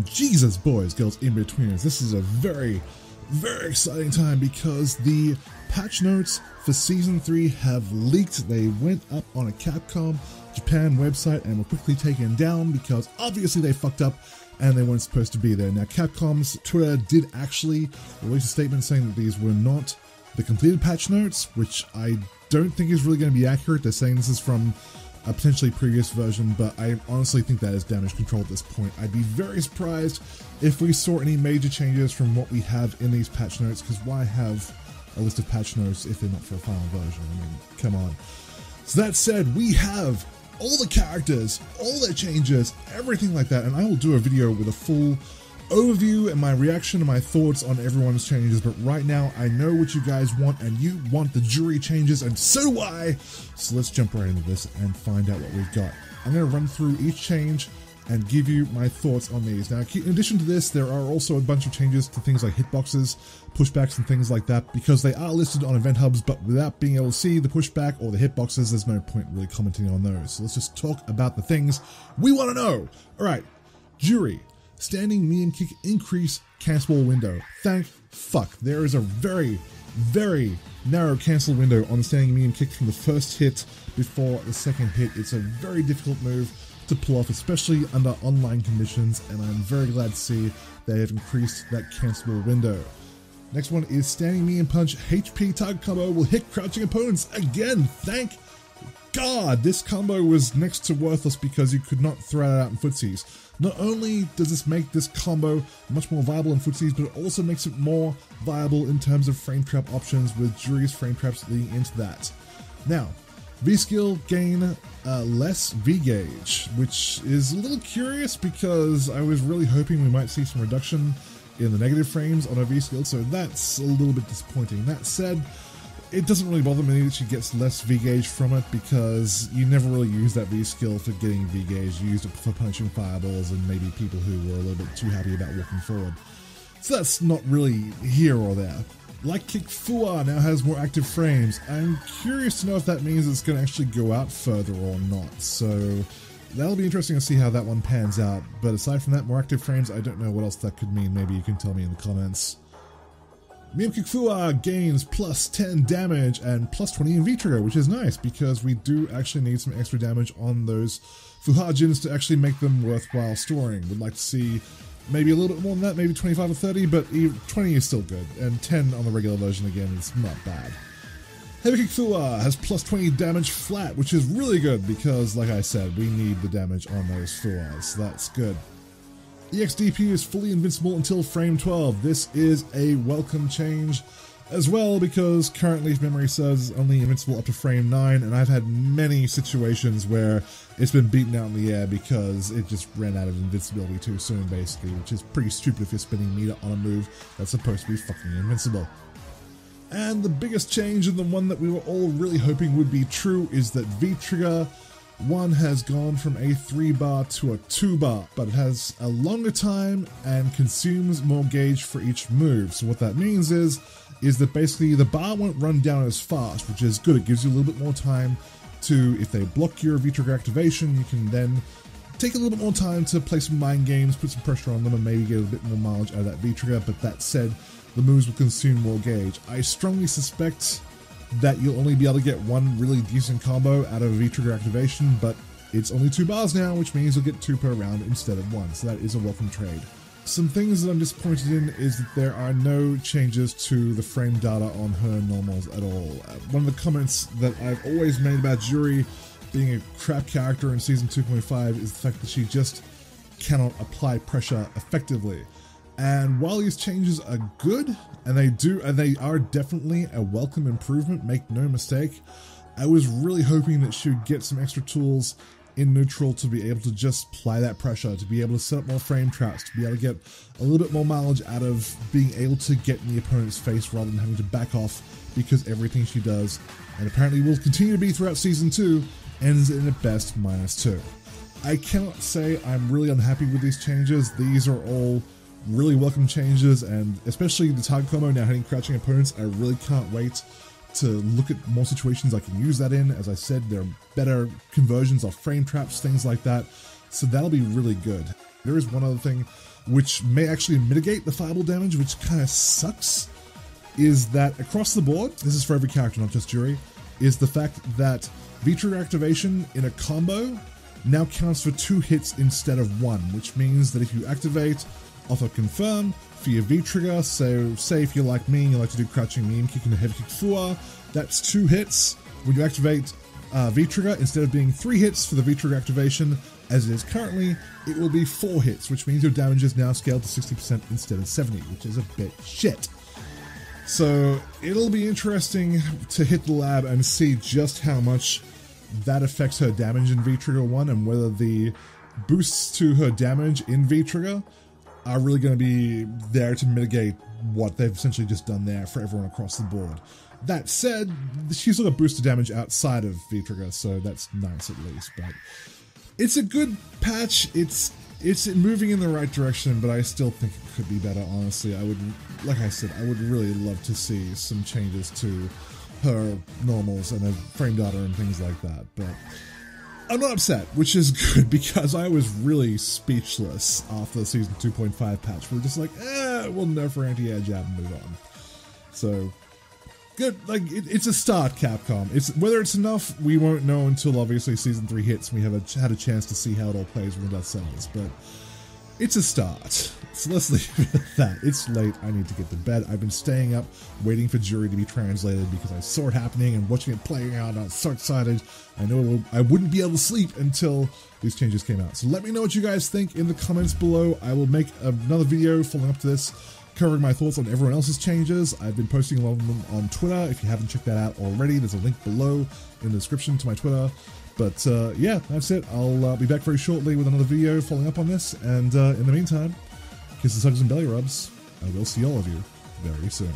Jesus, boys, girls, in-betweeners. This is a very, very exciting time because the patch notes for Season 3 have leaked. They went up on a Capcom Japan website and were quickly taken down because obviously they fucked up and they weren't supposed to be there. Now, Capcom's Twitter did actually release a statement saying that these were not the completed patch notes, which I don't think is really going to be accurate. They're saying this is from a potentially previous version, but I honestly think that is damage control at this point. I'd be very surprised if we saw any major changes from what we have in these patch notes, because why have a list of patch notes if they're not for a final version? I mean, come on. So that said, we have all the characters, all their changes, everything like that, and I will do a video with a full overview and my reaction and my thoughts on everyone's changes. But right now I know what you guys want, and you want the Juri changes, and so do I. So let's jump right into this and find out what we've got. I'm going to run through each change and give you my thoughts on these. Now, in addition to this, there are also a bunch of changes to things like hitboxes, pushbacks, and things like that, because they are listed on event hubs, but without being able to see the pushback or the hitboxes, there's no point really commenting on those. So let's just talk about the things we want to know. All right, Juri. Standing medium kick increase cancelable window. Thank fuck. There is a very, very narrow cancel window on the standing medium kick from the first hit before the second hit. It's a very difficult move to pull off, especially under online conditions, and I'm very glad to see they have increased that cancelable window. Next one is standing medium punch HP target combo will hit crouching opponents again. Thank God. This combo was next to worthless because you could not throw it out in footsies. Not only does this make this combo much more viable in footsies, but it also makes it more viable in terms of frame trap options, with Juri's frame traps leading into that. Now, V-skill gain less V-gauge, which is a little curious because I was really hoping we might see some reduction in the negative frames on her V-skill, so that's a little bit disappointing. That said, it doesn't really bother me that she gets less V-gauge from it, because you never really use that V-skill for getting V-gauge. You used it for punching fireballs and maybe people who were a little bit too happy about walking forward. So that's not really here or there. Light Kick Fua now has more active frames. I'm curious to know if that means it's going to actually go out further or not. So that'll be interesting to see how that one pans out. But aside from that, more active frames, I don't know what else that could mean. Maybe you can tell me in the comments. Medium Kick Fua gains plus 10 damage and plus 20 in V-trigger, which is nice because we do actually need some extra damage on those Fuhajins to actually make them worthwhile storing. Would like to see maybe a little bit more than that, maybe 25 or 30, but 20 is still good, and 10 on the regular version again is not bad. Heavy Kick Fua has plus 20 damage flat, which is really good because, like I said, we need the damage on those Fuas, so that's good. EXDP is fully invincible until frame 12. This is a welcome change as well, because currently, if memory serves, it's only invincible up to frame 9, and I've had many situations where it's been beaten out in the air because it just ran out of invincibility too soon, basically, which is pretty stupid if you're spending meter on a move that's supposed to be fucking invincible. And the biggest change, and the one that we were all really hoping would be true, is that V-trigger 1 has gone from a 3-bar to a 2-bar, but it has a longer time and consumes more gauge for each move. So what that means is that basically the bar won't run down as fast, which is good. It gives you a little bit more time to, if they block your V-trigger activation, you can then take a little bit more time to play some mind games, put some pressure on them, and maybe get a bit more mileage out of that V-trigger. But that said, the moves will consume more gauge. I strongly suspect that you'll only be able to get one really decent combo out of a V-trigger activation, but it's only 2 bars now, which means you'll get 2 per round instead of 1, so that is a welcome trade. Some things that I'm disappointed in is that there are no changes to the frame data on her normals at all. One of the comments that I've always made about Juri being a crap character in Season 2.5 is the fact that she just cannot apply pressure effectively. And while these changes are good, and they are definitely a welcome improvement, make no mistake, I was really hoping that she would get some extra tools in neutral to be able to just apply that pressure, to be able to set up more frame traps, to be able to get a little bit more mileage out of being able to get in the opponent's face rather than having to back off, because everything she does, and apparently will continue to be throughout Season 2, ends in at best -2. I cannot say I'm really unhappy with these changes. These are all really welcome changes, and especially the target combo now hitting crouching opponents. I really can't wait to look at more situations I can use that in. As I said, there are better conversions of frame traps, things like that, so that'll be really good. There is one other thing which may actually mitigate the fireball damage, which kind of sucks, is that across the board, this is for every character, not just Juri, is the fact that V-Trigger activation in a combo now counts for 2 hits instead of 1, which means that if you activate auto confirm for your V-Trigger, so say if you're like me, you like to do crouching meme kick and a heavy kick fua, that's 2 hits. When you activate V-Trigger, instead of being 3 hits for the V-Trigger activation, as it is currently, it will be 4 hits, which means your damage is now scaled to 60% instead of 70, which is a bit shit. So it'll be interesting to hit the lab and see just how much that affects her damage in V-Trigger 1 and whether the boosts to her damage in V-Trigger are really going to be there to mitigate what they've essentially just done there for everyone across the board. That said, she's got a boosted damage outside of V-Trigger, so that's nice at least, but it's a good patch. It's moving in the right direction, but I still think it could be better, honestly. Like I said, I would really love to see some changes to her normals and her frame data and things like that, but I'm not upset, which is good because I was really speechless after the Season 2.5 patch. We're just like, we'll nerf her anti-air jab and move on. So, good. Like, it's a start, Capcom. Whether it's enough, we won't know until obviously Season 3 hits and we have had a chance to see how it all plays within ourselves, but it's a start. So let's leave it at that. It's late. I need to get to bed. I've been staying up waiting for Juri to be translated because I saw it happening and watching it playing out. I was so excited. I know I wouldn't be able to sleep until these changes came out. So let me know what you guys think in the comments below. I will make another video following up to this, covering my thoughts on everyone else's changes. I've been posting a lot of them on Twitter. If you haven't checked that out already, there's a link below in the description to my Twitter. But yeah, that's it. I'll be back very shortly with another video following up on this. And in the meantime, kisses, hugs, and belly rubs. I will see all of you very soon.